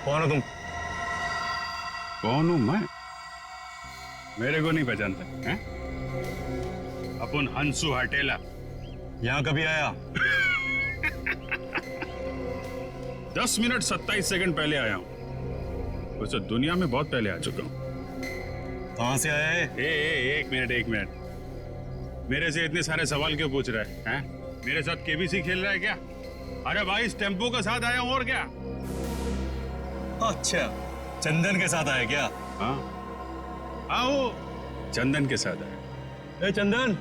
कौन हो तुम? कौन हूं मैं? मेरे को नहीं पहचानता हैं? अपन हंसू हटेला। यहाँ कभी आया? 10 मिनट 27 सेकंड पहले आया हूं। वैसे दुनिया में बहुत पहले आ चुका हूं। कहाँ से आया है? एक मिनट। मेरे से इतने सारे सवाल क्यों पूछ रहा है? हैं? मेरे साथ केबीसी खेल रहा है क्या? अरे भाई, इस टेम्पो के साथ आया हूं और क्या? अच्छा, चंदन के साथ आया क्या? हाँ, वो चंदन के साथ आया। ए चंदन,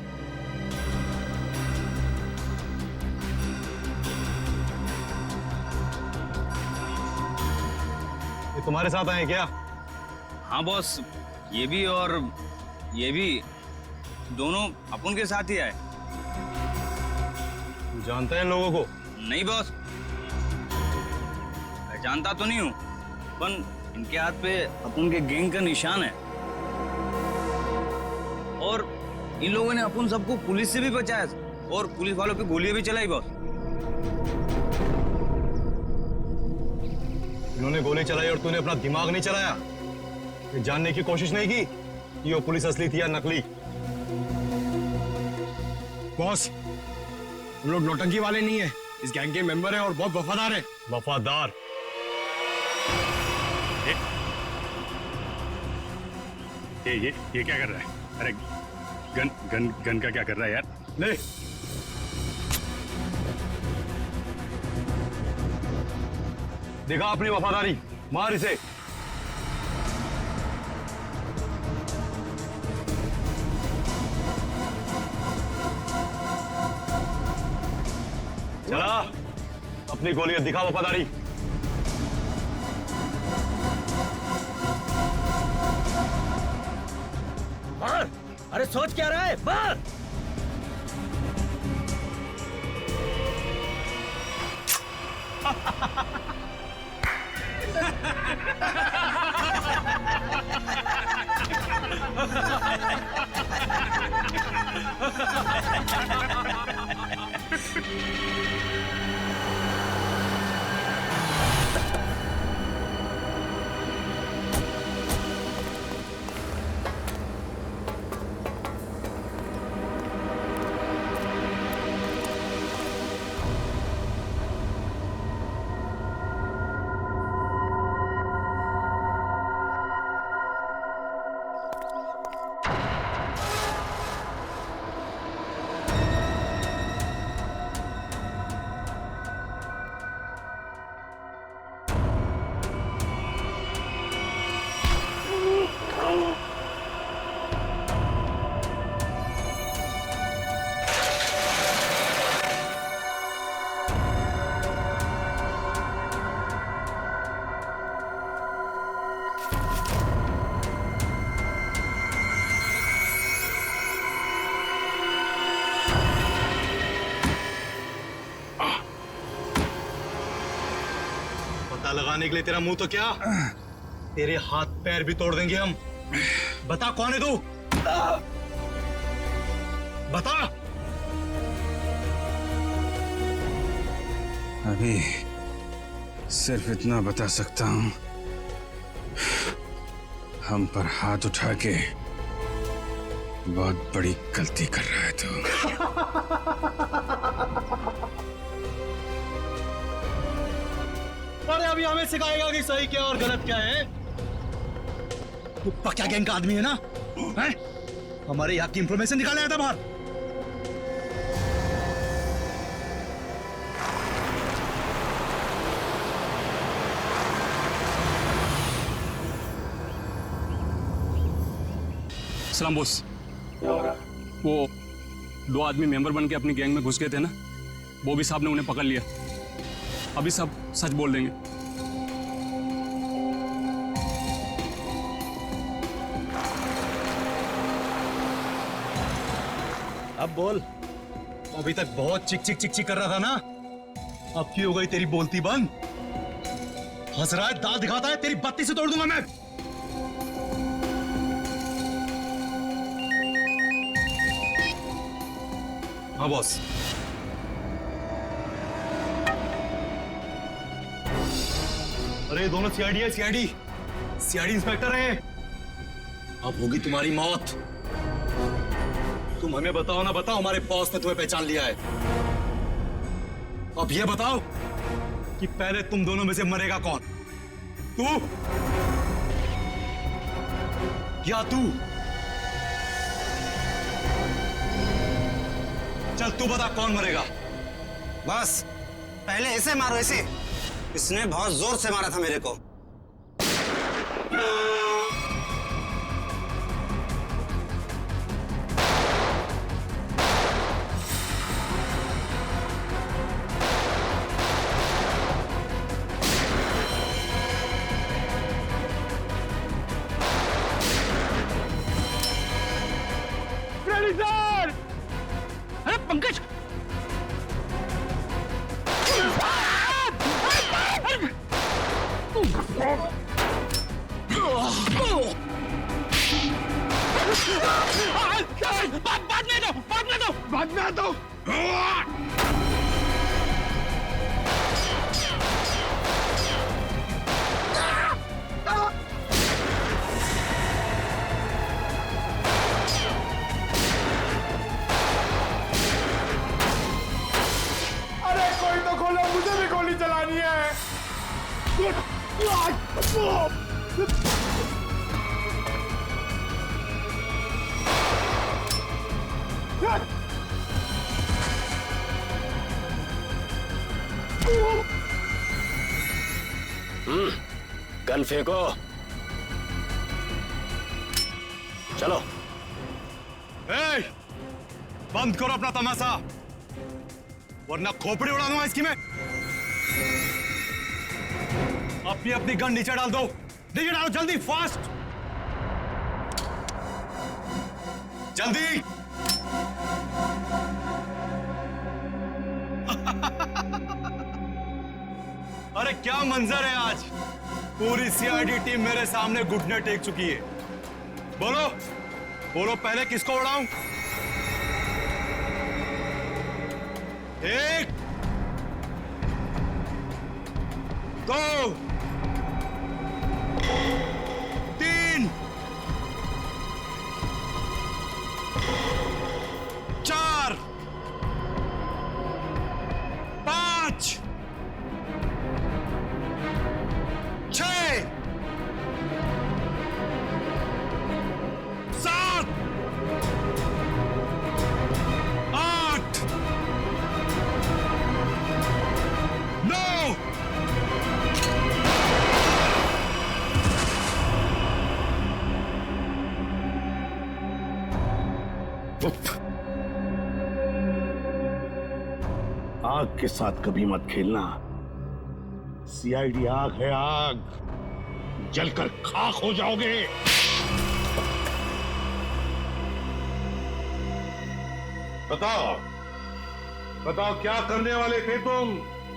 ये तुम्हारे साथ आए क्या? हाँ बॉस, ये भी और ये भी दोनों अपन के साथ ही आए। तू जानता है इन लोगों को? नहीं बॉस, मैं जानता तो नहीं हूँ, पर इनके हाथ पे अपन के गैंग का निशान है और इन लोगों ने अपन सबको पुलिस से भी बचाया और पुलिस वालों पे गोलियां भी चलाई बॉस। इन्होंने गोली चलाई और तूने अपना दिमाग नहीं चलाया? ये जानने की कोशिश नहीं की कि वो पुलिस असली थी या नकली? बॉस, हम लोग नौटंकी वाले नहीं है, इस गैंग के मेंबर हैं और बहुत वफादार हैं। वफादार? ये क्या कर रहा है? अरे गन का क्या कर रहा है यार? ले, दिखा अपनी वफादारी, मार इसे। चला, अपनी गोलियां दिखा वफादारी। मार! अरे सोच क्या रहा है? मार! पता लगाने के लिए तेरा मुंह तो क्या, तेरे हाथ पैर भी तोड़ देंगे हम। बता कौन है तू? बता। अभी सिर्फ इतना बता सकता हूं, हम पर हाथ उठा के बहुत बड़ी गलती कर रहा है तू। अरे अभी हमें सिखाएगा कि सही क्या और गलत क्या है। तू पक्का गैंग का आदमी है ना? हैं? हमारे यहाँ की इंफॉर्मेशन निकाले आया था बाहर। सलाम बॉस। वो 2 आदमी मेंबर बन के अपनी गैंग में घुस गए थे ना, बॉबी साहब ने उन्हें पकड़ लिया। अभी सब सच बोल देंगे। अब बोल। अभी तक बहुत चिक चिक चिक चिक कर रहा था ना, अब की हो गई तेरी बोलती बंद? हंस रहा है, दाल दिखाता है, तेरी बत्ती से तोड़ दूंगा मैं। हाँ बॉस। अरे दोनों सीआईडी है, सीआईडी सीआईडी इंस्पेक्टर है। अब होगी तुम्हारी मौत। तुम हमें बताओ ना, बताओ हमारे बॉस ने तुम्हें पहचान लिया है। अब ये बताओ कि पहले तुम दोनों में से मरेगा कौन, तू या तू? चल तू बता कौन मरेगा। बस पहले ऐसे मारो, ऐसे। इसने बहुत जोर से मारा था मेरे को। अरे पंकज, बाद में दो। अरे कोई तो खोलो, मुझे भी गोली चलानी है। गन फेंको। चलो। ए, बंद करो अपना तमाशा, वरना खोपड़ी उड़ा दूंगा इसकी मैं। अपनी अपनी गन नीचे डाल दो, नीचे डालो जल्दी, फास्ट, जल्दी। अरे क्या मंजर है आज, पूरी सीआईडी टीम मेरे सामने घुटने टेक चुकी है। बोलो बोलो, पहले किसको उड़ाऊं? एक, दो, तीन, चार, पांच, छह, सात, आठ, नौ, आग के साथ कभी मत खेलना। सीआईडी आग है, आग, जलकर खाक हो जाओगे। बताओ बताओ, क्या करने वाले थे तुम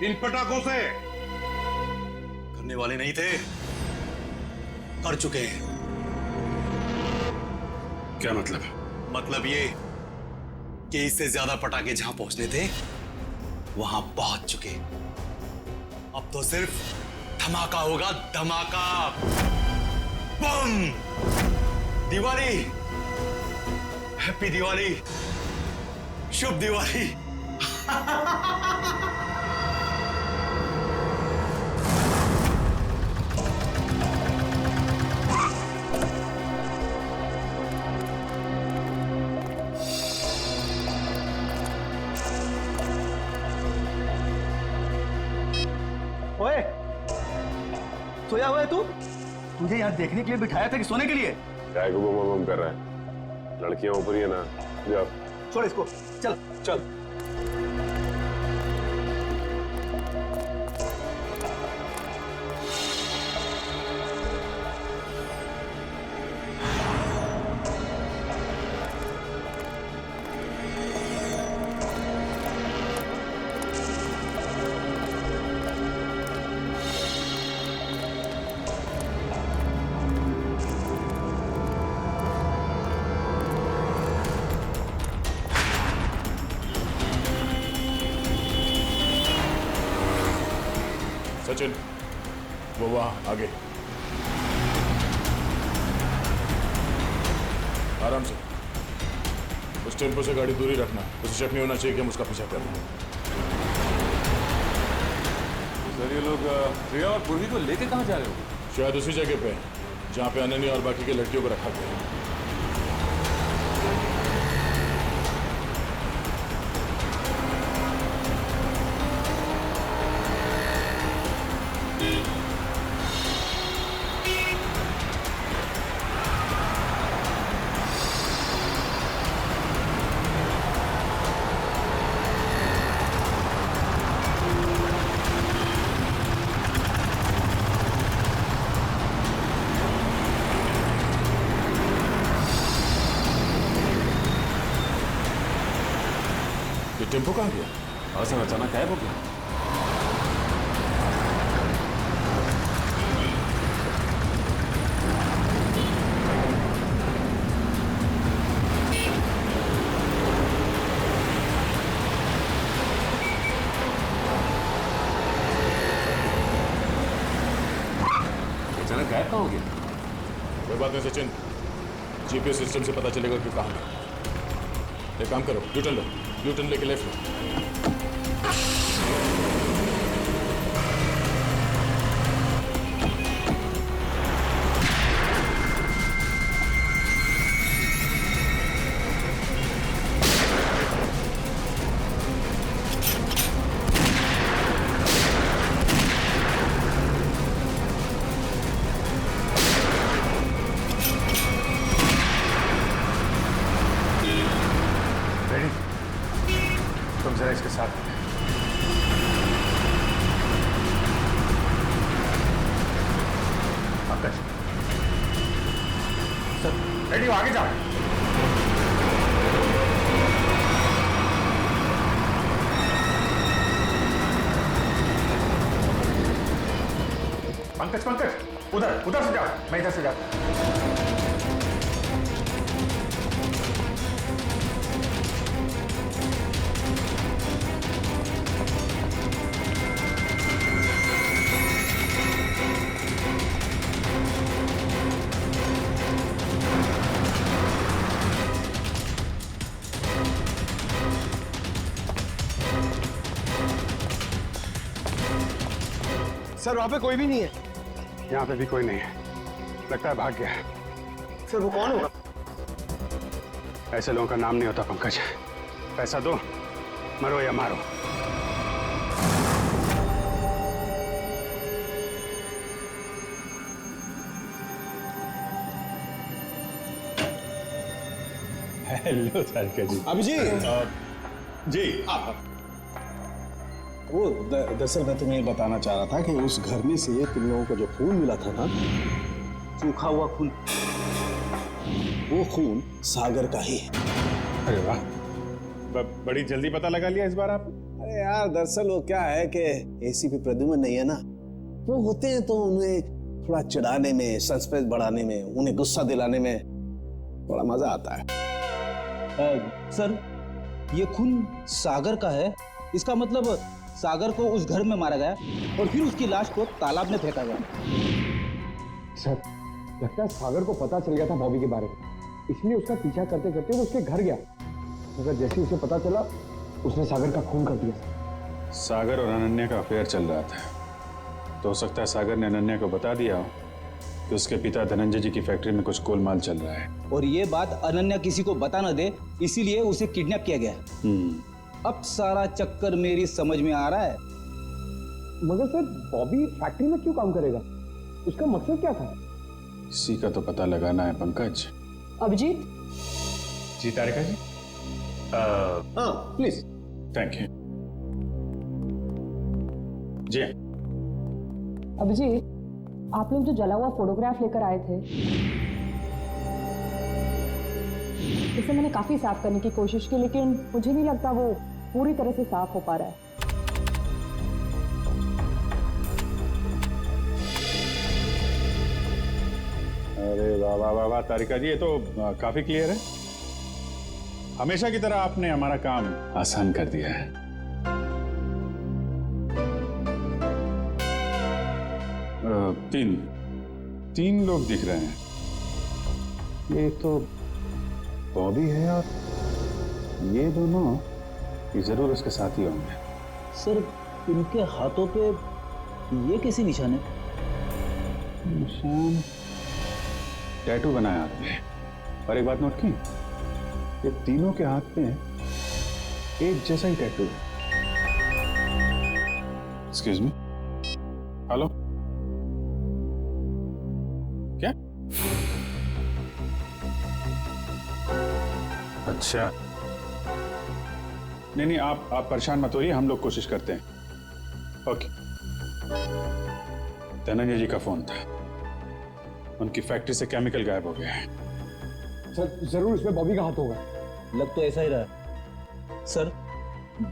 इन पटाखों से? करने वाले नहीं थे, कर चुके हैं। क्या मतलब? मतलब ये कि इससे ज्यादा पटाखे जहां पहुंचने थे वहां पहुंच चुके। अब तो सिर्फ धमाका होगा, धमाका, बम। दिवाली, हैप्पी दिवाली, शुभ दिवाली। ओए, सोया हुआ है तू? तुझे यहाँ देखने के लिए बिठाया था कि सोने के लिए? क्या को बम कर रहा है? लड़कियां ऊपर ही है ना, जाओ। छोड़ इसको, चल चल। सचिन, वो वहां आगे। आराम से। उस टेम्पो से गाड़ी दूरी रखना, उसे शक नहीं होना चाहिए कि हम उसका पीछा कर रहे हैं। सर ये लोग प्रिया और पूर्वी को लेके कहाँ जा रहे हो? शायद उसी जगह पे जहाँ पे अनन्या और बाकी के लड़कियों को रखा गया है। ये टेम्पो कहाँ गया? हाँ सर, अचानक गायब हो गया। अचानक गायब कहाँ हो गया? कोई बात नहीं सचिन, जीपीएस सिस्टम से पता चलेगा कि कहाँ है। एक काम करो, यूटर्न लो, यूटर्न लेके लेफ्ट लो। तुम जरा इसके साथ। पंकज सर, रेडी हो, आगे जाओ। पंकज पंकज, उधर से जाओ, मैं इधर से जाता। सर वहाँ पे कोई भी नहीं है। यहाँ पे भी कोई नहीं है, लगता है भाग गया है। सर वो कौन होगा? ऐसे लोगों का नाम नहीं होता पंकज। पैसा दो, मरो या मारो। हेलो सारिका जी। अभिजीत जी वो दरअसल मैं तुम्हें बताना चाह रहा था कि उस घर में से तुम लोगों को जो खून मिला था ना, सूखा हुआ खून, वो खून सागर का ही है। अरे वाह, बड़ी जल्दी पता लगा लिया इस बार आपने। अरे यार दरअसल वो क्या है कि एसीपी प्रद्युमन नहीं है ना, वो होते हैं तो उन्हें थोड़ा चिढ़ाने में, सस्पेंस बढ़ाने में, उन्हें गुस्सा दिलाने में थोड़ा मजा आता है। सर ये खून सागर का है, इसका मतलब सागर को उस घर में मारा गया और फिर उसकी लाश को तालाब में फेंका गया। सर लगता है सागर को पता चल गया था बॉबी के बारे में, इसलिए उसका पीछा करते करते वो उसके घर गया, मगर जैसे उसे पता चला उसने सागर का खून कर दिया। सागर और अनन्या का अफेयर चल रहा था, तो हो सकता है सागर ने अनन्या को बता दिया हो कि उसके पिता धनंजय जी की फैक्ट्री में कुछ गोलमाल चल रहा है, और ये बात अनन्या किसी को बता न दे, इसीलिए उसे किडनैप किया गया। अब सारा चक्कर मेरी समझ में आ रहा है। मगर सर बॉबी फैक्ट्री में क्यों काम करेगा, उसका मकसद क्या था? इसी का तो पता लगाना है पंकज। अभिजीत जी तारिका जी। हाँ प्लीज। थैंक यू जी। अभिजीत, आप लोग जो जला हुआ फोटोग्राफ लेकर आए थे, इसे मैंने काफी साफ करने की कोशिश की, लेकिन मुझे नहीं लगता वो पूरी तरह से साफ हो पा रहा है। अरे वाह वाह वाह वाह तारिका जी, ये तो काफी क्लियर है। हमेशा की तरह आपने हमारा काम आसान कर दिया है। तीन लोग दिख रहे हैं। ये तो बॉबी है और ये दोनों ये जरूर उसके साथ ही होंगे। सर इनके हाथों पे ये कैसी निशान है? निशान टैटू बनाया आपने। और एक बात नोट की, ये तीनों के हाथ पे एक जैसा ही टैटू है। एक्सक्यूज मी, हेलो, क्या? अच्छा, नहीं आप परेशान मत होइए, हम लोग कोशिश करते हैं। ओके। धनंजय जी का फोन था, उनकी फैक्ट्री से केमिकल गायब हो गया है। सर जरूर इसमें बॉबी का हाथ होगा। लग तो ऐसा ही रहा है। सर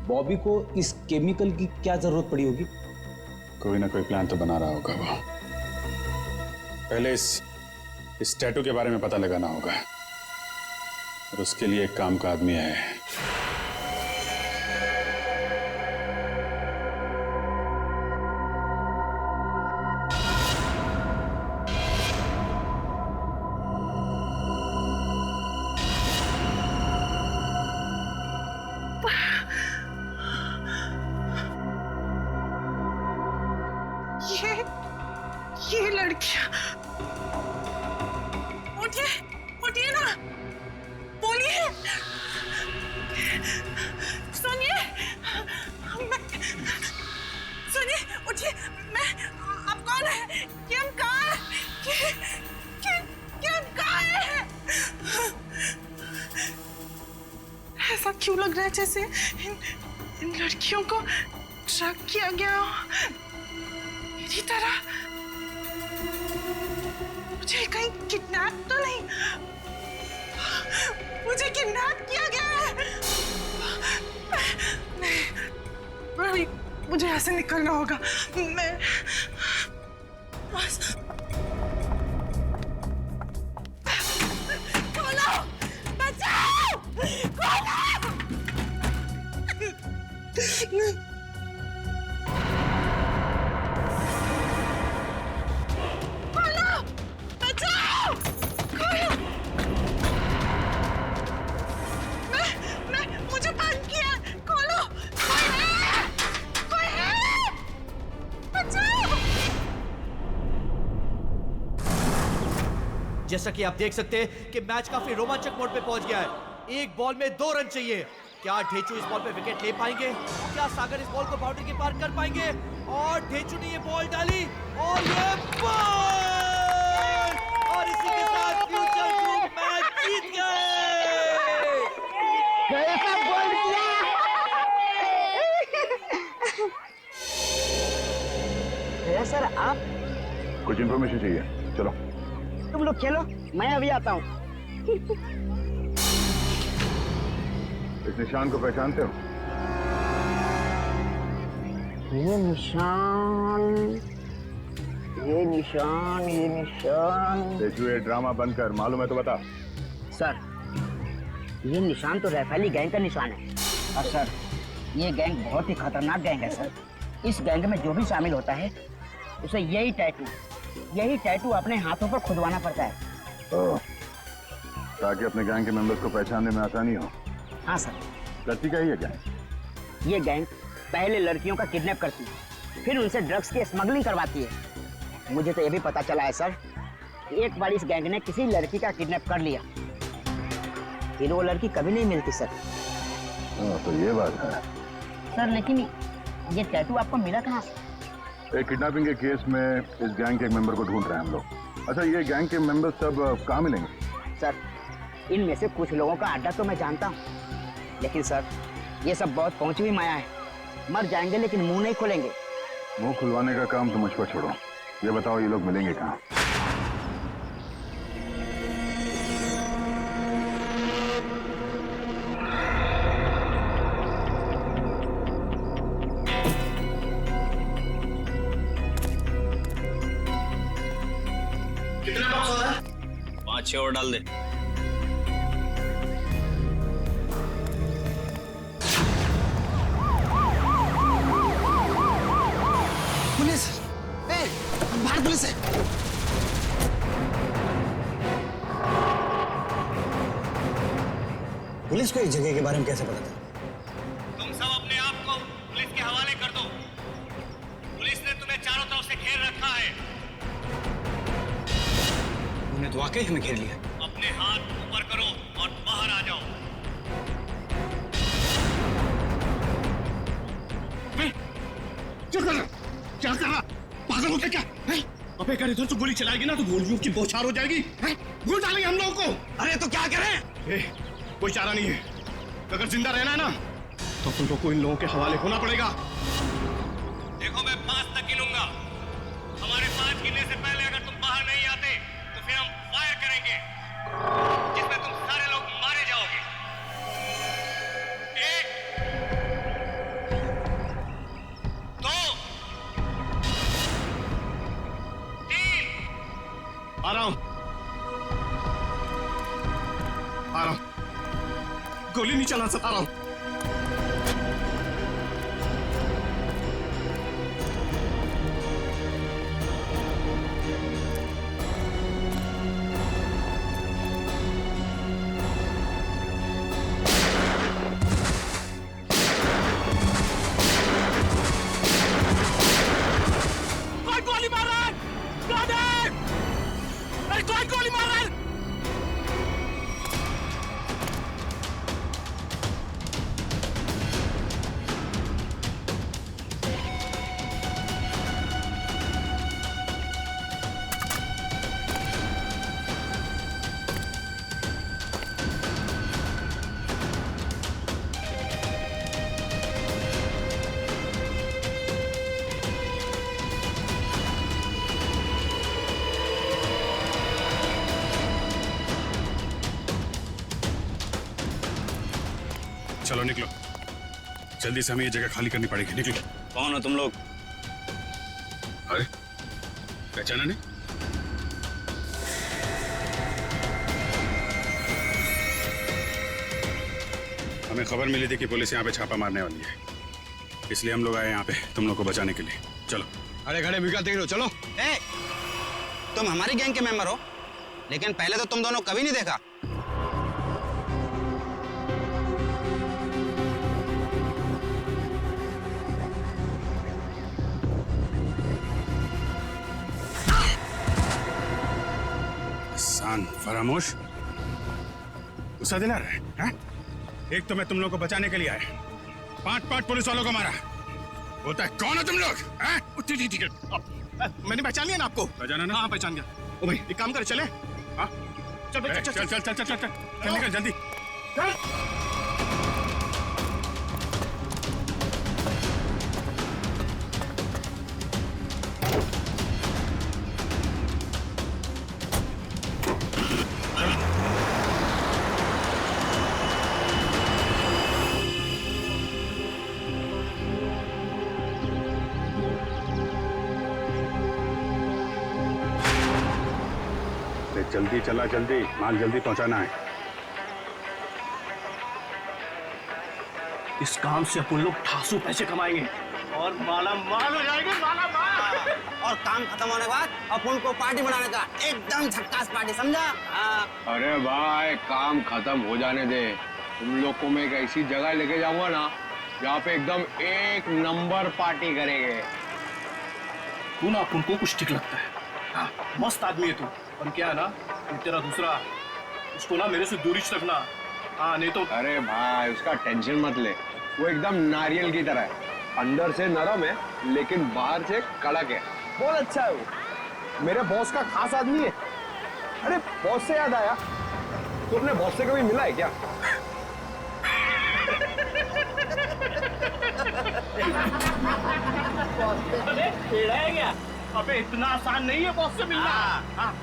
बॉबी को इस केमिकल की क्या जरूरत पड़ी होगी? कोई ना कोई प्लान तो बना रहा होगा वो। पहले इस टैटू के बारे में पता लगाना होगा और उसके लिए एक काम का आदमी है। ये लड़कियां, उठिए उठिए ना, बोलिए, सुनिए, सुनिए, उठिए, मैं, आप कौन है? किम कहाँ है? किम कहाँ है? ऐसा क्यों लग रहा है जैसे इन लड़कियों को ट्रैक किया गया हो मेरी तरह? मुझे कहीं किडनैप तो नहीं? मुझे किडनैप किया गया है? नहीं, मुझे यहाँ से निकलना होगा। मैं बस खोलो, बचाओ, खोलो। जैसा कि आप देख सकते हैं कि मैच काफी रोमांचक मोड पे पहुंच गया है। एक बॉल में 2 रन चाहिए। क्या ढेचू इस बॉल पे विकेट ले पाएंगे? क्या सागर इस बॉल को बाउंड्री के पार कर पाएंगे? और ढेचू ने ये बॉल डाली और ये बॉल, और इसी के साथ फ्यूचर ग्रुप मैच जीत गए। कैसा बॉल किया? सर आप कुछ इंफॉर्मेशन चाहिए, चलो। तुम लोग खेलो, मैं अभी आता हूँ। इस निशान को पहचानते हो? ये निशान। देखो ये ड्रामा बंद कर, मालूम है तो बता। सर ये निशान तो रैफेली गैंग का निशान है। और सर ये गैंग बहुत ही खतरनाक गैंग है सर। इस गैंग में जो भी शामिल होता है उसे यही टैटू अपने हाथों पर खुदवाना पड़ता है। ताकि अपने गैंग के मेंबर्स को पहचानने में आसानी हो। हाँ सर। करती क्या है ये गैंग? ये गैंग पहले लड़कियों का किडनैप करती है, फिर उनसे ड्रग्स की स्मगलिंग करवाती है। मुझे तो ये भी पता चला है सर, एक बार इस गैंग ने किसी लड़की का किडनैप कर लिया, फिर वो लड़की कभी नहीं मिलती सर। तो ये बात है सर। लेकिन ये टैटू आपको मिला कहाँ से? एक किडनैपिंग के केस में इस गैंग के एक मेंबर को ढूंढ रहे हैं हम लोग। अच्छा ये गैंग के मेंबर सब कहाँ मिलेंगे? सर इनमें से कुछ लोगों का अड्डा तो मैं जानता हूँ, लेकिन सर ये सब बहुत पहुंची हुई माया है। मर जाएंगे लेकिन मुंह नहीं खोलेंगे। मुंह खुलवाने का काम तो मुझ पर छोड़ो, ये बताओ ये लोग मिलेंगे कहाँ? कितना बॉक्स हो रहा है? 5-6 और डाल दे। पुलिस, भारत पुलिस, से। पुलिस को इस जगह के बारे में कैसे पता था? तुम सब अपने आप को पुलिस के हवाले कर दो। पुलिस ने तुम्हें चारों तरफ से घेर रखा है। उन्हें तो वाकई हमें घेर लिया। अपने हाथ ऊपर करो और बाहर आ जाओ। क्या कर रहा? क्या कर रहा? पागल हो गया क्या? अबे अगर इधर से गोली चलाएगी ना तो गोलियों की बौछार हो जाएगी। गोली डालेंगे हम लोगों को। अरे तो क्या करें? कोई चारा नहीं है। अगर जिंदा रहना है ना तो तुम लोग को इन लोगों के हवाले होना पड़ेगा। देखो मैं 5 तक गिनूंगा। हमारे 5 गिनने से पहले अगर तुम बाहर नहीं आते तो फिर हम फायर करेंगे जिसमें तुम सारे लोग मारे जाओगे। 1 2 3 आ रहा हूं, आ रहा हूं। गोली नहीं चला सकता। आ रहा हूं। गोली मार रहा है। अरे कौन गोली मार रहा है? चलो निकलो, जल्दी से हमें ये जगह खाली करनी पड़ेगी। निकलो। कौन हो तुम लोग? अरे पहचाना नहीं? हमें खबर मिली थी कि पुलिस यहाँ पे छापा मारने वाली है, इसलिए हम लोग आए यहाँ पे तुम लोग को बचाने के लिए। चलो। अरे खड़े मिल देख लो। चलो। तुम हमारी गैंग के मेंबर हो, लेकिन पहले तो तुम दोनों कभी नहीं देखा। फरामोश, गुस्सा दिला रहे हैं? एक तो मैं तुम लोगों को बचाने के लिए आया, 5 पुलिस वालों को मारा। बोलता है कौन है तुम लोग? ठीक है, मैंने पहचान लिया ना आपको। पहचाना ना? हाँ पहचान गया। ओ भाई एक काम कर, चले। हाँ चल निकल जल्दी। जल्दी चला, जल्दी माल जल्दी पहुंचाना है। इस काम से अपन लोग ठासू पैसे कमाएंगे और माला माल हो जाएंगे। माला माल। और काम खत्म होने के बाद अपन को पार्टी बनाने का, एकदम झक्कास पार्टी, समझा? अरे भाई काम खत्म हो जाने दे। तुम लोग को मैं एक ऐसी जगह लेके जाऊंगा ना जहाँ पे एकदम 1 नंबर पार्टी करेंगे। तू ना अपन को कुछ ठीक लगता है। हाँ, मस्त आदमी है तू। पर क्या है ना, तेरा दूसरा, उसको ना मेरे से दूरी रखना। हाँ नहीं तो। अरे भाई उसका टेंशन मत ले, वो एकदम नारियल की तरह है, अंदर से नरम है लेकिन बाहर से कड़क है। बहुत अच्छा है वो, मेरे बॉस का खास आदमी है। अरे बॉस से याद आया, तू अपने बॉस से कभी मिला है क्या? अरे टेढ़ा है क्या? अबे इतना आसान नहीं है बॉस से मिलना। हाँ।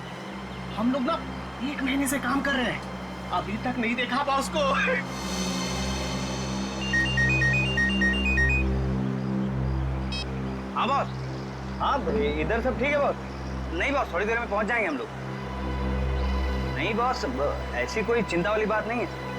हम लोग ना 1 महीने से काम कर रहे हैं, अभी तक नहीं देखा बॉस को। हाँ बॉस। हाँ इधर सब ठीक है बॉस? नहीं बॉस, थोड़ी देर में पहुंच जाएंगे हम लोग। नहीं बॉस, ऐसी कोई चिंता वाली बात नहीं है।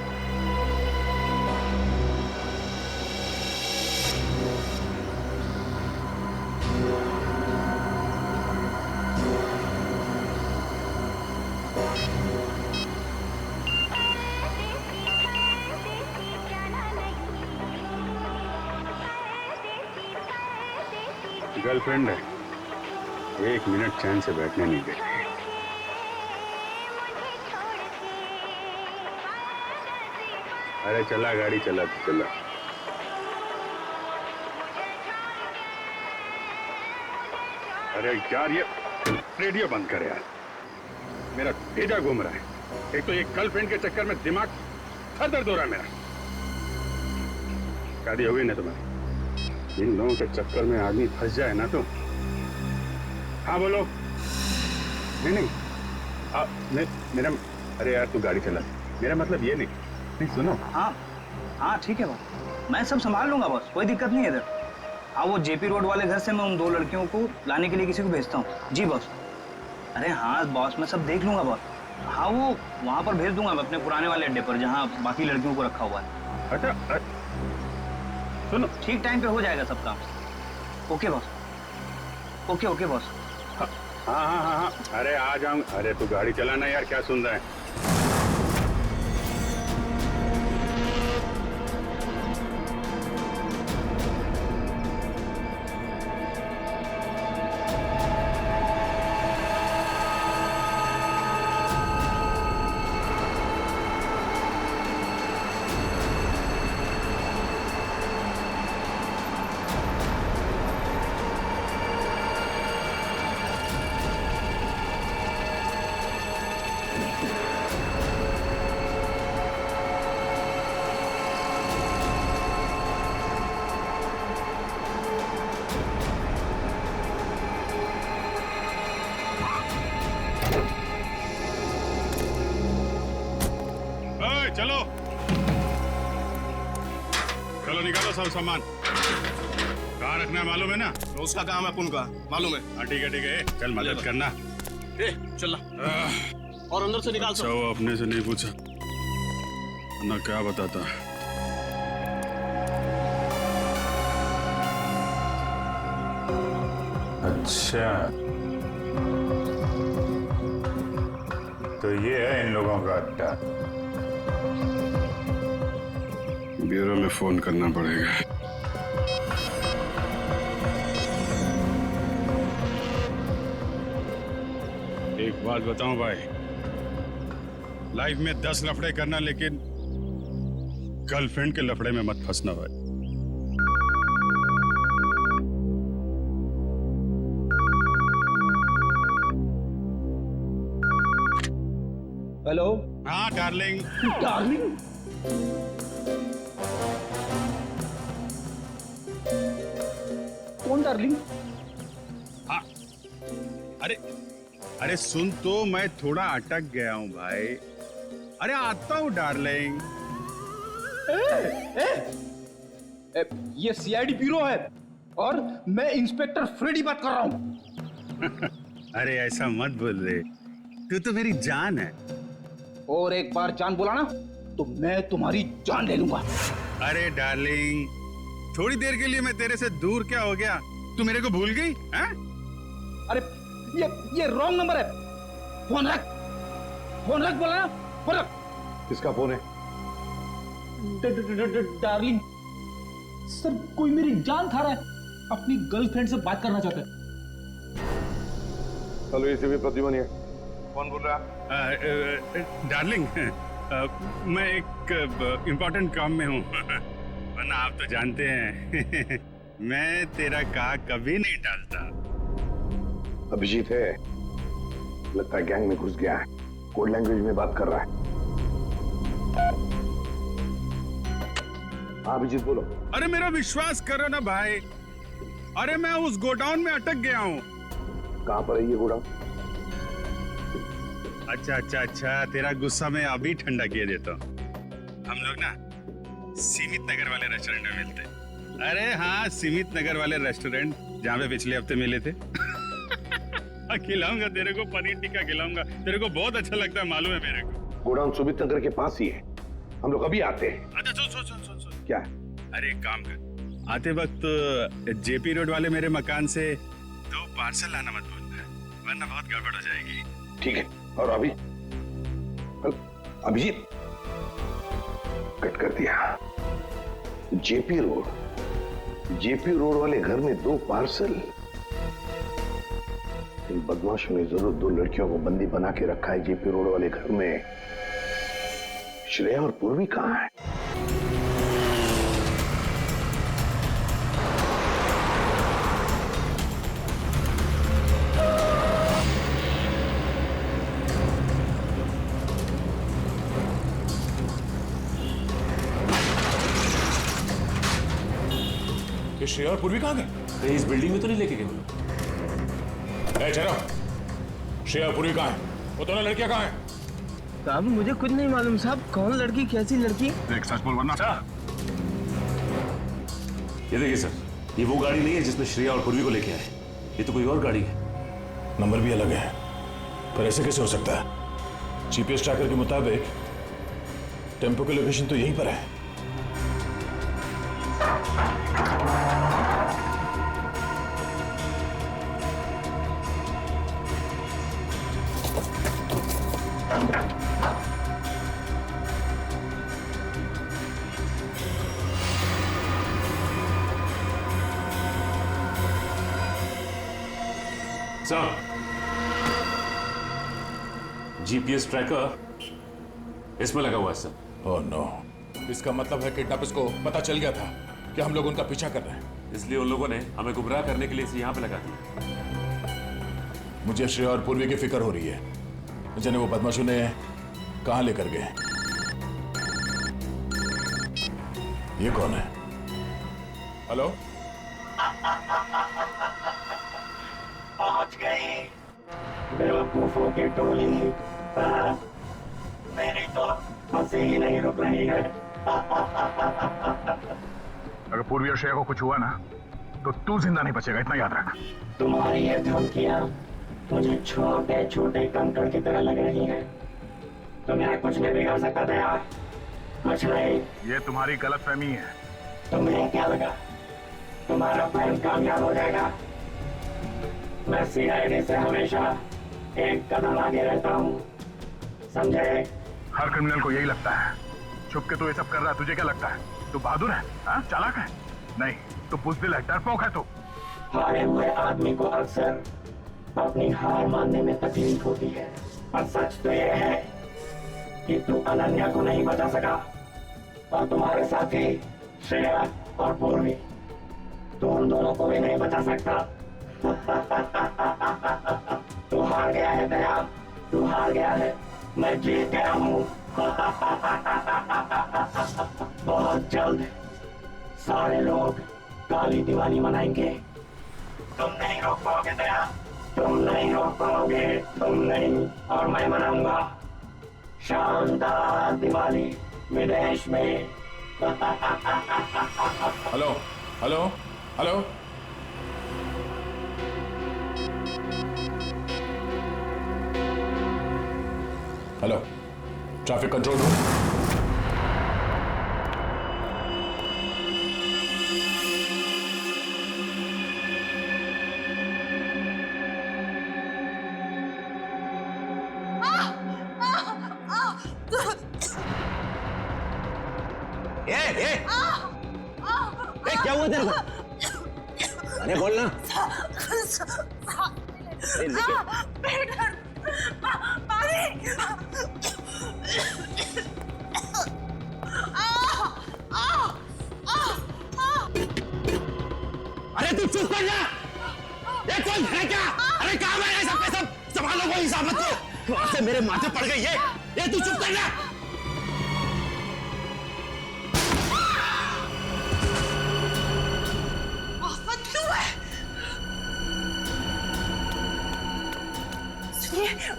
गर्लफ्रेंड है, एक मिनट चैन से बैठने नहीं देती। अरे चला गाड़ी, चला चला। अरे यार ये रेडियो बंद कर यार, मेरा भेजा घूम रहा है। एक तो ये गर्लफ्रेंड के चक्कर में दिमाग सर दर्द हो रहा है मेरा। शादी हो गई ना तुम्हारी, इन लोगों के चक्कर में आदमी फंस जाए ना तो। हाँ बोलो। नहीं नहीं मेरा, अरे यार तू गाड़ी चला, मेरा मतलब ये नहीं सुनो। हाँ हाँ ठीक है बॉस, मैं सब संभाल लूंगा बॉस, कोई दिक्कत नहीं है इधर। हाँ वो जेपी रोड वाले घर से मैं उन 2 लड़कियों को लाने के लिए किसी को भेजता हूँ। जी बॉस। अरे हाँ बॉस, मैं सब देख लूंगा बॉस। हाँ वो वहाँ पर भेज दूंगा मैं अपने पुराने वाले अड्डे पर जहाँ बाकी लड़कियों को रखा हुआ है। अच्छा सुनो, ठीक टाइम पे हो जाएगा सब काम। Okay boss, okay okay boss. हाँ हाँ हाँ हाँ, अरे आ जाऊँ। अरे तू गाड़ी चलाना यार, क्या सुन रहा है। चलो चलो निकालो सब सामान। कहाँ रखना है मालूम है ना? तो उसका काम है, उनका मालूम है। हाँ ठीक है, चल मदद करना। चल और अंदर से निकाल सब। वो अपने से नहीं पूछा ना, क्या बताता। अच्छा तो ये है इन लोगों का अड्डा। ब्यूरो में फोन करना पड़ेगा। एक बात बताऊं भाई, लाइफ में 10 लफड़े करना, लेकिन गर्लफ्रेंड के लफड़े में मत फंसना भाई। हेलो। हाँ डार्लिंग। डार्लिंग? कौन डार्लिंग? हाँ अरे सुन तो, मैं थोड़ा अटक गया हूँ भाई। अरे आता हूँ डार्लिंग। ये सीआईडी ब्यूरो है और मैं इंस्पेक्टर फ्रेडी बात कर रहा हूँ। अरे ऐसा मत बोल रे, तू तो मेरी जान है। और एक बार जान बोला ना तो मैं तुम्हारी जान ले लूंगा। अरे डार्लिंग, थोड़ी देर के लिए मैं तेरे से दूर क्या हो गया? तू मेरे को भूल गई? हाँ? अरे ये रॉन्ग नंबर है। फोन रख, फोन रख, बोला ना, फोन रख। किसका फोन है? डार्लिंग सर, कोई मेरी जान खा रहा है, अपनी गर्लफ्रेंड से बात करना चाहता है। हेलो, ये भी प्रद्युमन है। कौन बोल रहा है? डार्लिंग, मैं एक इम्पोर्टेंट काम में हूँ, वरना आप तो जानते हैं मैं तेरा कहा कभी नहीं टालता। अभिजीत है, लगता है गैंग में घुस गया है, कोड लैंग्वेज में बात कर रहा है। हाँ अभिजीत बोलो। अरे मेरा विश्वास करो ना भाई, अरे मैं उस गोडाउन में अटक गया हूँ। कहाँ पर है ये गोडाउन? अच्छा, तेरा गुस्सा मैं अभी ठंडा किए देता हूँ। हम लोग ना सीमित नगर वाले रेस्टोरेंट में मिलते हैं। अरे हाँ, सीमित नगर वाले रेस्टोरेंट जहाँ पे पिछले हफ्ते मिले थे। खिलाऊंगा तेरे को, पनीर टिक्का खिलाऊंगा तेरे को, बहुत अच्छा लगता है मालूम है मेरे को। गोडाउन सुमित नगर के पास ही है, हम लोग अभी आते हैं। अच्छा सुन। क्या? अरे एक काम कर, आते वक्त जेपी रोड वाले मेरे मकान से 2 पार्सल लाना मत भूलना, वरना बहुत गड़बड़ हो जाएगी। ठीक है। और अभी अभिजीत कट कर दिया। जेपी रोड वाले घर में 2 पार्सल। इन बदमाशों ने जरूर 2 लड़कियों को बंदी बना के रखा है जेपी रोड वाले घर में। श्रेया और पूर्वी कहां है? ये श्रेया और पूर्वी कहां गए? कहीं इस बिल्डिंग में तो नहीं लेके गए? चलो, श्रेया और पूर्वी कहां है? वो दोनों लड़कियां कहां हैं? साहब मुझे कुछ नहीं मालूम साहब, कौन लड़की कैसी लड़की? देख सच बोल वरना। ये देखिए सर, ये वो गाड़ी नहीं है जिसमें श्रेया और पूर्वी को लेके आए। ये तो कोई और गाड़ी है। नंबर भी अलग है, पर ऐसे कैसे हो सकता है? जीपीएस ट्रैकर के मुताबिक टेम्पो की लोकेशन तो यहीं पर है। सर, जीपीएस ट्रैकर इसमें लगा हुआ है सर। ओह नो, इसका मतलब है किडनैपर्स को पता चल गया था कि हम लोग उनका पीछा कर रहे हैं, इसलिए उन लोगों ने हमें गुमराह करने के लिए इसे यहाँ पे लगा दिया। मुझे श्रेया और पूर्वी की फिक्र हो रही है। जाने वो बदमाशों ने कहां लेकर गए। ये कौन है? हेलो, पहुंच गई बेवकूफों की टोली। मेरी तो हंसी ही नहीं रुक रही है। अगर पूर्वी और श्रेया को कुछ हुआ ना तो तू जिंदा नहीं बचेगा, इतना याद रख। तुम्हारी ये धमकियां मुझे छोटे छोटे कंकड़ की तरह लग रही हैं। तुम्हें कुछ नहीं बिगाड़ सकता था यार, कुछ नहीं। ये तुम्हारी गलतफहमी है। तुम्हें क्या लगा तुम्हारा प्लान कामयाब हो जाएगा? मैं सीआईडी से हमेशा एक कदम आगे रहता हूँ, समझे? हर क्रिमिनल को यही लगता है। छुप के तू ये सब कर रहा है, तुझे क्या लगता है? तू बहादुर है, चालाक है? नहीं, तू बुज़दिल है, डरपोक है तू। हारे हुए आदमी को अक्सर अपनी हार मानने में तकलीफ होती है, और सच तो यह है कि तू अनन्या को नहीं बचा सका, और तुम्हारे साथी श्रेया और पूर्वी, तू उन दोनों को भी नहीं बचा सकता। तू हार गया है दया, तू हार गया है, मैं जीत गया हूँ। बहुत जल्द सारे लोग काली दिवाली मनाएंगे। तुम नहीं रोक पाओगे दया, तुम नहीं रोक पाओगे, तुम नहीं, और मैं मनाऊंगा शानदार दिवाली विदेश में। Hello hello hello, hello, traffic control room. क्या हुआ तेरे को? अरे बोलना। अरे तू चुप कर जा। ये कौन है क्या? अरे कहाँ गए हैं सब के सब? संभालो वो हिसाब मत को। वहां से मेरे माथे पड़ गई है। ये तू चुप कर जा।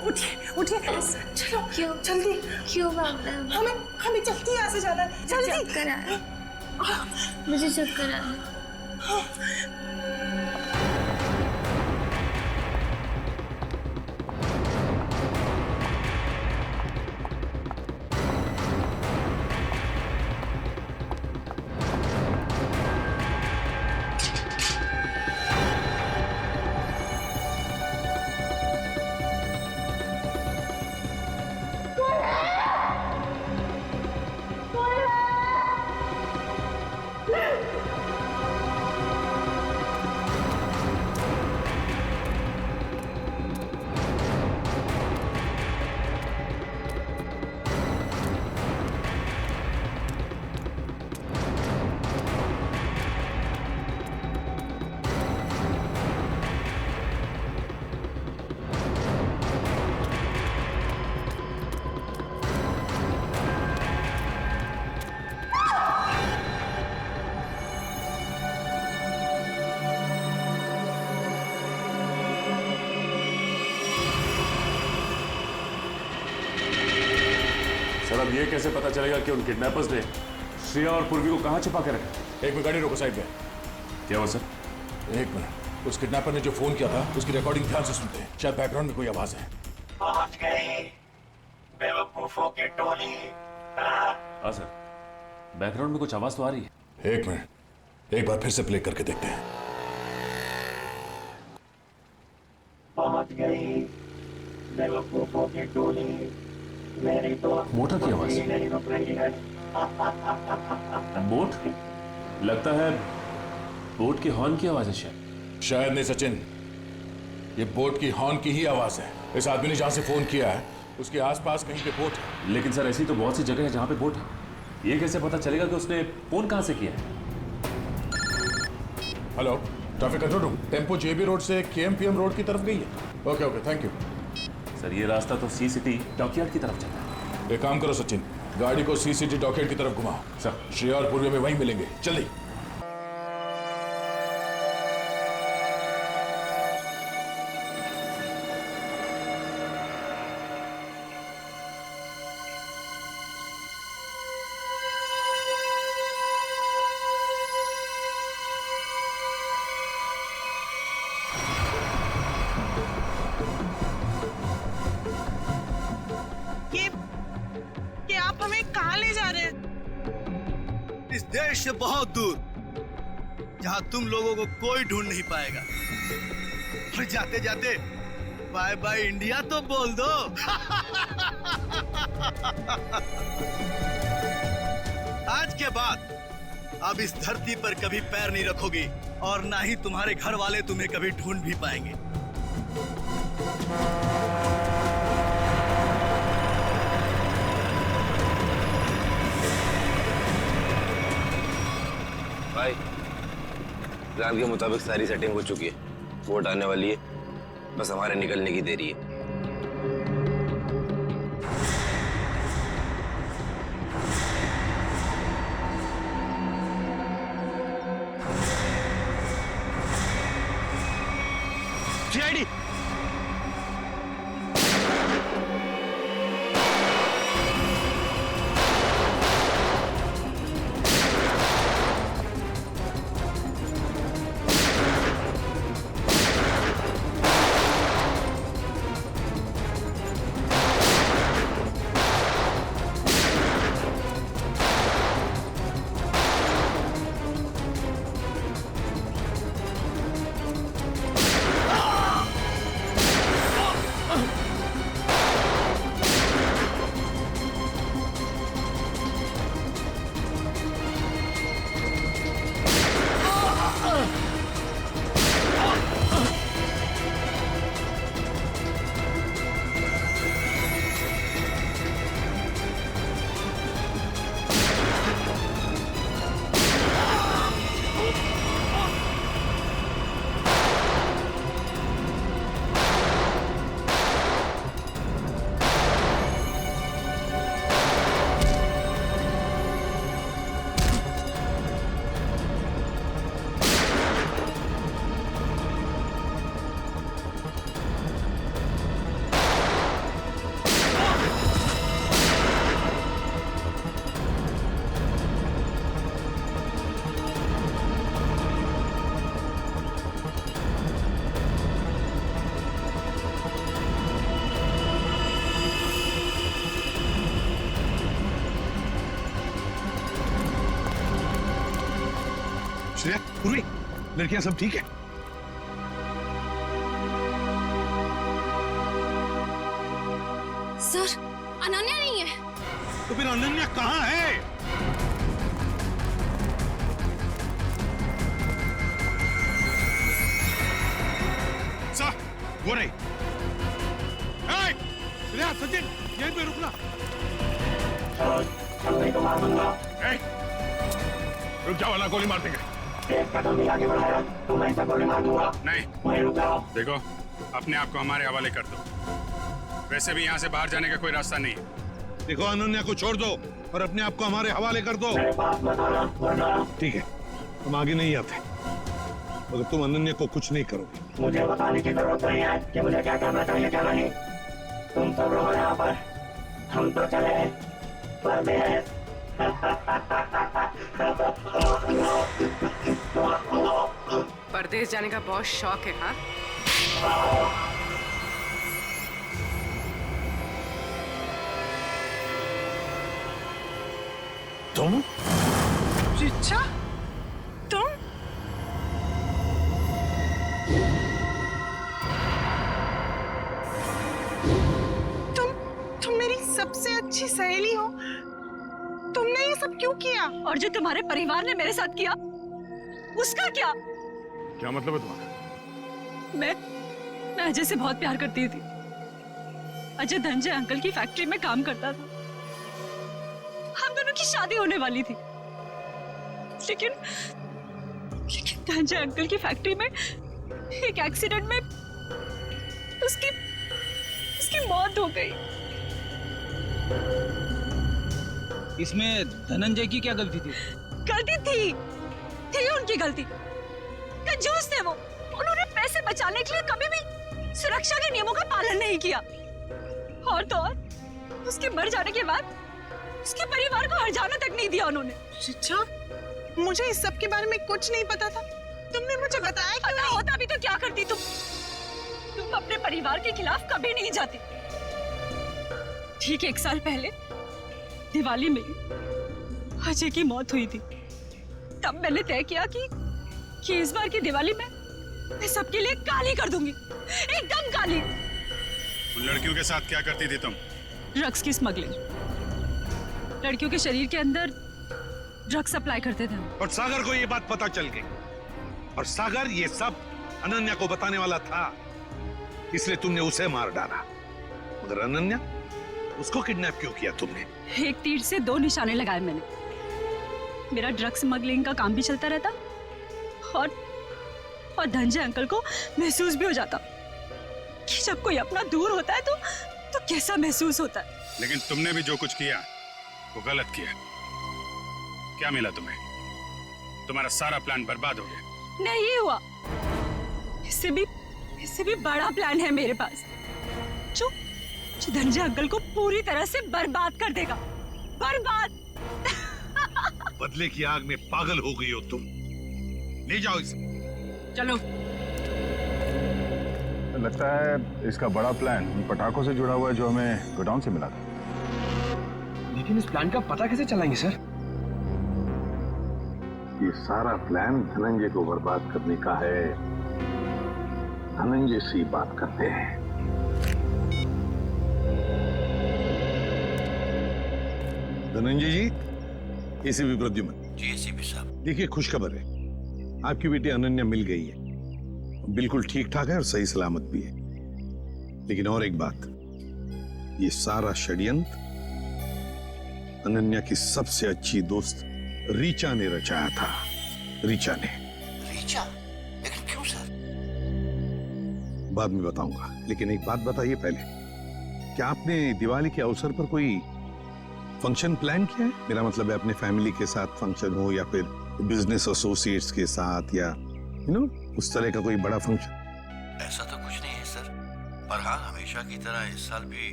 उठिए उठिए, चलो। क्यों? जल्दी। क्यों भागना है? हमें जल्दी यहाँ से जाना है, जल्दी। चक्कर आ रहा है, मुझे चक्कर आ रहा है। सर अब ये कैसे पता चलेगा कि उन किडनैपर्स ने श्रेया और पूर्वी को कहाँ छुपा के रखा? एक मिनट गाड़ी रोको साइड पे। क्या हुआ सर? एक मिनट, उस किडनैपर ने जो फोन किया था उसकी रिकॉर्डिंग ध्यान से सुनते हैं, शायद बैकग्राउंड में कोई आवाज है। पहुंच गई बेवकूफों की टोली। हाँ सर, बैकग्राउंड में कुछ आवाज तो आ रही है। एक मिनट, एक बार फिर से प्ले करके देखते हैं। पहुंच गई बेवकूफों की टोली, मेरी तो मोटर की आवाज नहीं रुक रही है। बोट? लगता है बोट के हॉर्न की आवाज है शायद नहीं सचिन, ये बोट की हॉर्न की ही आवाज है। इस आदमी ने जहां से फोन किया है उसके आसपास कहीं पे बोट है। लेकिन सर ऐसी तो बहुत सी जगह है जहां पे बोट है, ये कैसे पता चलेगा कि उसने फोन कहां से किया है? Hello, traffic control room, tempo JB road से केएमपीएम रोड की तरफ गई है। Okay okay, thank you sir. ये रास्ता तो सी सिटी डॉकयार्ड की तरफ चलता है। एक काम करो सचिन, गाड़ी को सी सिटी डॉकयार्ड की तरफ घुमाओ। सर, श्रेया और पूर्वी में वहीं मिलेंगे, जल्दी। कि आप हमें कहाँ ले जा रहे हैं? इस देश से बहुत दूर, जहाँ तुम लोगों को कोई ढूंढ नहीं पाएगा। और जाते जाते बाय बाय इंडिया तो बोल दो। आज के बाद अब इस धरती पर कभी पैर नहीं रखोगी और ना ही तुम्हारे घर वाले तुम्हें कभी ढूंढ भी पाएंगे। भाई, प्लान के मुताबिक सारी सेटिंग हो चुकी है, वोट आने वाली है, बस हमारे निकलने की देरी है। सीआईडी श्रेया, पूर्वी, लड़कियां सब ठीक है? सर, अनन्या नहीं है। तो फिर अनन्या कहाँ है? सर, वो नहीं। श्रेया, सचिन, यहीं पे रुकना। रुक जाओ, वाला गोली मार देंगे। एक कदम भी आगे बढ़ाया तो मैं इसे गोली मार दूंगा। नहीं, वहीं रुक जाओ। देखो, अपने आप को हमारे हवाले कर दो। वैसे भी यहाँ से बाहर जाने का कोई रास्ता नहीं है। देखो, अनन्या को छोड़ दो और अपने आप को हमारे हवाले कर दो। मेरे पास मत आना, वरना ठीक है, हम आगे नहीं आते मगर तुम अनन्या को कुछ नहीं करोगे। मुझे बताने की जरूरत नहीं है कि मुझे क्या करना चाहिए क्या नहीं। तुम सब रहो यहाँ पर, हम तो चले। परदेश। परदेश जाने का बहुत शौक है, हाँ? तुम? रिचा, तुम? तुम मेरी सबसे अच्छी सहेली हो। तुमने ये सब क्यों किया? और जो तुम्हारे परिवार ने मेरे साथ किया, उसका क्या? क्या मतलब है तुम्हारा? मैं अजय से बहुत प्यार करती थी। अजय धनंजय अंकल की फैक्ट्री में काम करता था। हम दोनों की शादी होने वाली थी, लेकिन धनंजय अंकल की फैक्ट्री में एक एक्सीडेंट में उसकी मौत हो गई। इसमें धनंजय की क्या गलती थी? गलती थी उनकी गलती। कंजूस थे वो। उन्होंने पैसे बचाने के लिए कभी भी सुरक्षा के नियमों का पालन नहीं किया। और तो और उसके मर जाने के बाद उसके परिवार को हर्जाना तक नहीं दिया उन्होंने। शिक्षा, मुझे इस सब के बारे में कुछ नहीं पता था। तुमने मुझे बताया क्यों नहीं? होता भी तो क्या करती तुम अपने परिवार के खिलाफ कभी नहीं जाती। ठीक 1 साल पहले दिवाली में अजय की मौत हुई थी। तब मैंने तय किया कि इस बार की दिवाली में मैं सबके लिए काली कर दूंगी, एकदम काली। उन लड़कियों के साथ क्या करती थी तुम? ड्रग्स की स्मगलिंग। लड़कियों के शरीर के अंदर ड्रग्स सप्लाई करते थे। और सागर को ये बात पता चल गई, और सागर ये सब अनन्या को बताने वाला था, इसलिए तुमने उसे मार डाला। मगर अनन्या, उसको किडनैप क्यों किया तुमने? एक तीर से 2 निशाने लगाए मैंने। मेरा ड्रग्स स्मगलिंग का काम भी चलता रहता और धनंजय अंकल को महसूस भी हो जाता कि जब कोई अपना दूर होता है तो कैसा महसूस होता है। लेकिन तुमने भी जो कुछ किया वो गलत किया। क्या मिला तुम्हें? तुम्हारा सारा प्लान बर्बाद हो गया। नहीं हुआ, इससे भी बड़ा प्लान है मेरे पास, जो धनंजय अंकल को पूरी तरह से बर्बाद कर देगा। बर्बाद। बदले की आग में पागल हो गई हो तुम। ले जाओ इसे। चलो। लगता है इसका बड़ा प्लान उन पटाखों से जुड़ा हुआ है जो हमें गोडाउन से मिला था। लेकिन इस प्लान का पता कैसे चलाएंगे सर? ये सारा प्लान धनंजय को बर्बाद करने का है। धनंजय से बात करते हैं। धनंजय जी, एसीपी प्रद्युमन। जी एसीपी साहब। देखिए, खुशखबर है, आपकी बेटी अनन्या मिल गई है। बिल्कुल ठीक ठाक है और सही सलामत भी है। लेकिन और एक बात, ये सारा षड्यंत्र अनन्या की सबसे अच्छी दोस्त रीचा ने रचाया था। रीचा ने। रीचा? लेकिन क्यों सर? बाद में बताऊंगा, लेकिन एक बात बताइए पहले, क्या आपने दिवाली के अवसर पर कोई फंक्शन प्लान किया है? मेरा मतलब है अपने फैमिली के साथ फंक्शन हो या फिर बिजनेस एसोसिएट्स के साथ या उस तरह का कोई बड़ा फंक्शन। ऐसा तो कुछ नहीं है सर, पर हाँ हमेशा की तरह इस साल भी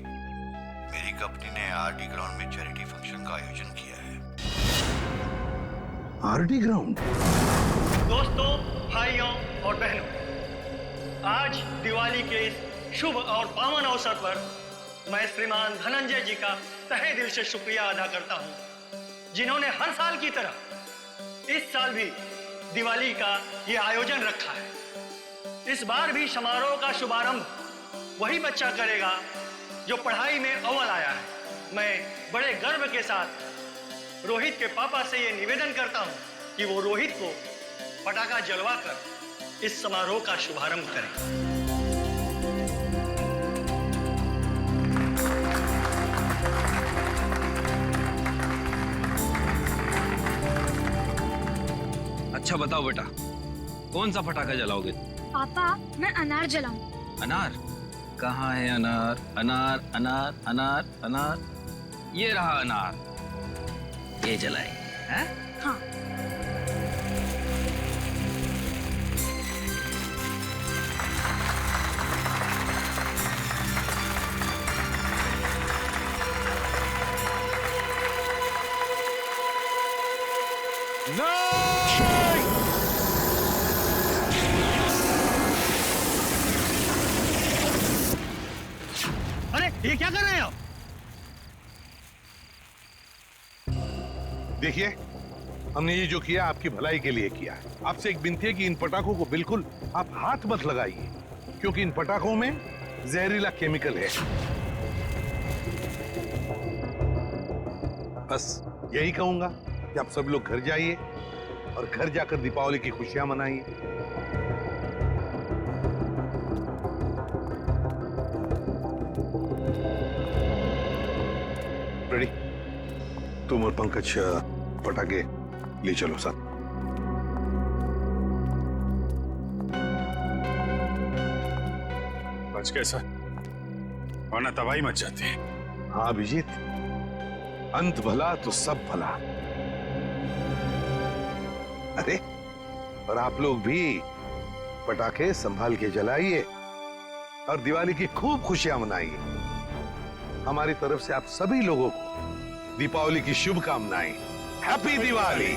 मेरी कंपनी ने आरडी ग्राउंड में चैरिटी फंक्शन का आयोजन किया है। RD ground? दोस्तों, भाइयों और बहनों, आज दिवाली के इस शुभ और पावन अवसर पर मैं श्रीमान धनंजय जी का तहे दिल से शुक्रिया अदा करता हूं, जिन्होंने हर साल की तरह इस साल भी दिवाली का ये आयोजन रखा है। इस बार भी समारोह का शुभारंभ वही बच्चा करेगा जो पढ़ाई में अव्वल आया है। मैं बड़े गर्व के साथ रोहित के पापा से ये निवेदन करता हूं कि वो रोहित को पटाखा जलवाकर इस समारोह का शुभारंभ करें। अच्छा बताओ बेटा, कौन सा पटाखा जलाओगे? पापा, मैं अनार जलाऊं। अनार? कहाँ है अनार? अनार अनार अनार अनार, ये रहा अनार, ये जलाएंगे। हैं? हाँ। अरे ये क्या कर रहे हैं आप? देखिए, हमने ये जो किया आपकी भलाई के लिए किया है। आपसे एक विनती है कि इन पटाखों को बिल्कुल आप हाथ मत लगाइए, क्योंकि इन पटाखों में जहरीला केमिकल है। बस यही कहूंगा कि आप सब लोग घर जाइए और घर जाकर दीपावली की खुशियां मनाइए। रेडी? तुम और पंकज पटाखे ले चलो साथ। बच गए सर, वरना तबाही मच जाती है। हाँ अभिजीत, अंत भला तो सब भला। अरे और आप लोग भी पटाखे संभाल के जलाइए और दिवाली की खूब खुशियां मनाइए। हमारी तरफ से आप सभी लोगों को दीपावली की शुभकामनाएं। हैप्पी दिवाली।